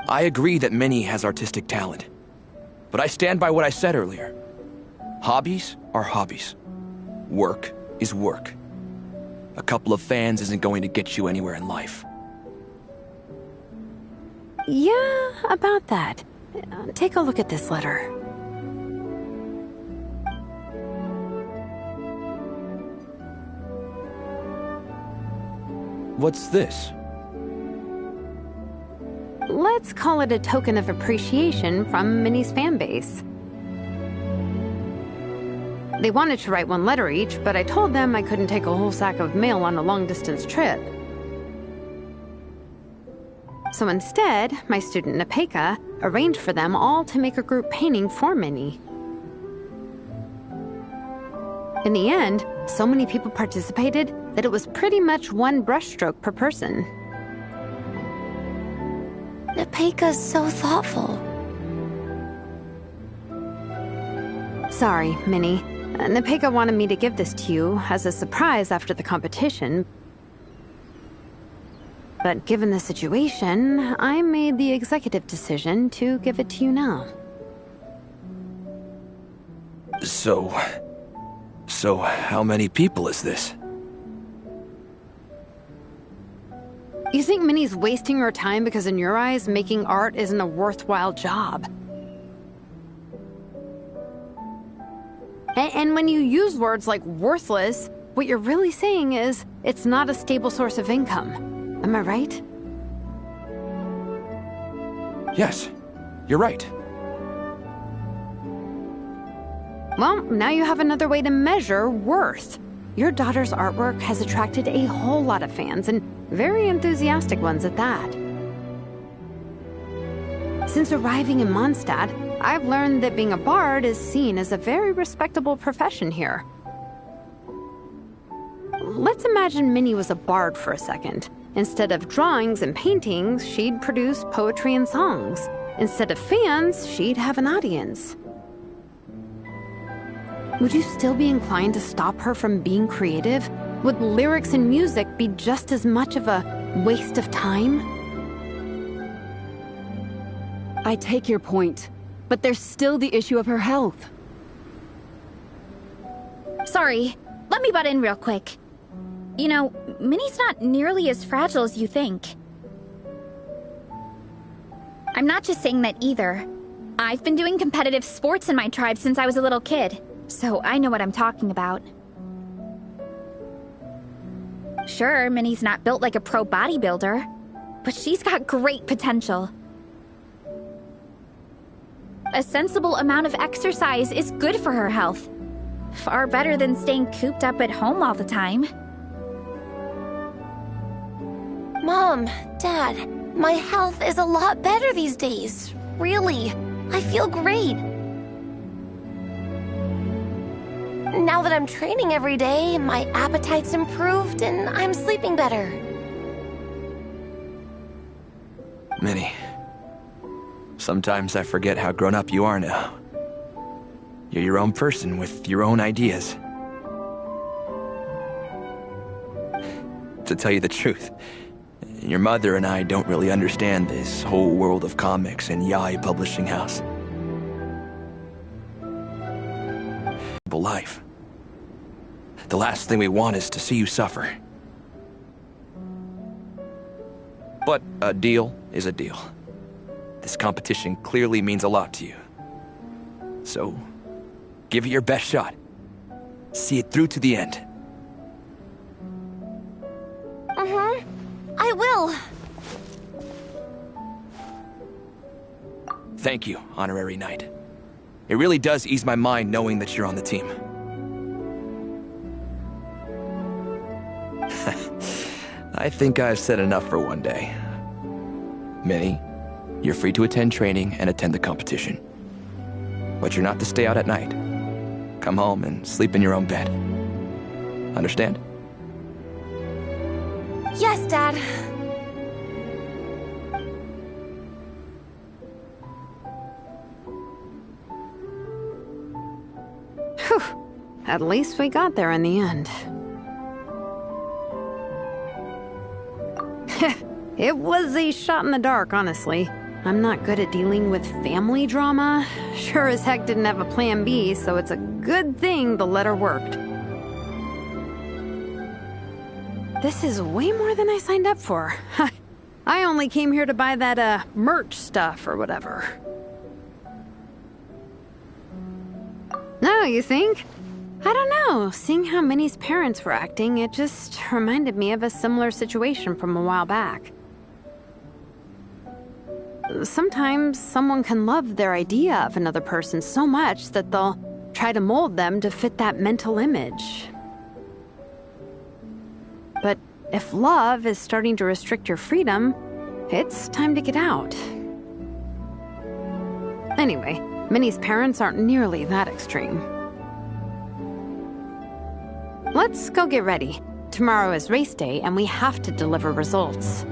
I agree that Minnie has artistic talent. But I stand by what I said earlier. Hobbies are hobbies. Work is work. A couple of fans isn't going to get you anywhere in life. Yeah, about that. Take a look at this letter. What's this? Let's call it a token of appreciation from Minnie's fan base. They wanted to write one letter each, but I told them I couldn't take a whole sack of mail on a long-distance trip. So instead, my student Napeka arranged for them all to make a group painting for Minnie. In the end, so many people participated that it was pretty much one brushstroke per person. Napeka's so thoughtful. Sorry, Minnie. Napeka wanted me to give this to you as a surprise after the competition. But given the situation, I made the executive decision to give it to you now. So how many people is this? You think Minnie's wasting her time because in your eyes, making art isn't a worthwhile job? And when you use words like worthless, what you're really saying is it's not a stable source of income. Am I right? Yes, you're right. Well, now you have another way to measure worth. Your daughter's artwork has attracted a whole lot of fans, and very enthusiastic ones at that. Since arriving in Mondstadt, I've learned that being a bard is seen as a very respectable profession here. Let's imagine Minnie was a bard for a second. Instead of drawings and paintings, she'd produce poetry and songs. Instead of fans, she'd have an audience. Would you still be inclined to stop her from being creative? Would lyrics and music be just as much of a waste of time? I take your point, but there's still the issue of her health. Sorry, let me butt in real quick. You know, Minnie's not nearly as fragile as you think. I'm not just saying that either. I've been doing competitive sports in my tribe since I was a little kid, so I know what I'm talking about. Sure, Minnie's not built like a pro bodybuilder, but she's got great potential. A sensible amount of exercise is good for her health. Far better than staying cooped up at home all the time. Mom, Dad, my health is a lot better these days. Really, I feel great. Now that I'm training every day, my appetite's improved and I'm sleeping better. Minnie, sometimes I forget how grown up you are now. You're your own person with your own ideas. To tell you the truth, your mother and I don't really understand this whole world of comics and Yaoi Publishing House. comfortable life. The last thing we want is to see you suffer. But a deal is a deal. This competition clearly means a lot to you. So, give it your best shot. See it through to the end. I will. Thank you, Honorary Knight. It really does ease my mind knowing that you're on the team. I think I've said enough for one day. Minnie, you're free to attend training and attend the competition. But you're not to stay out at night. Come home and sleep in your own bed. Understand? Yes, Dad. Whew. At least we got there in the end. It was a shot in the dark, honestly. I'm not good at dealing with family drama. Sure as heck didn't have a plan B, so it's a good thing the letter worked. This is way more than I signed up for. I only came here to buy that, merch stuff or whatever. No, you think? I don't know. Seeing how Minnie's parents were acting, it just reminded me of a similar situation from a while back. Sometimes someone can love their idea of another person so much that they'll try to mold them to fit that mental image. But if love is starting to restrict your freedom, it's time to get out. Anyway, Minnie's parents aren't nearly that extreme. Let's go get ready. Tomorrow is race day and we have to deliver results.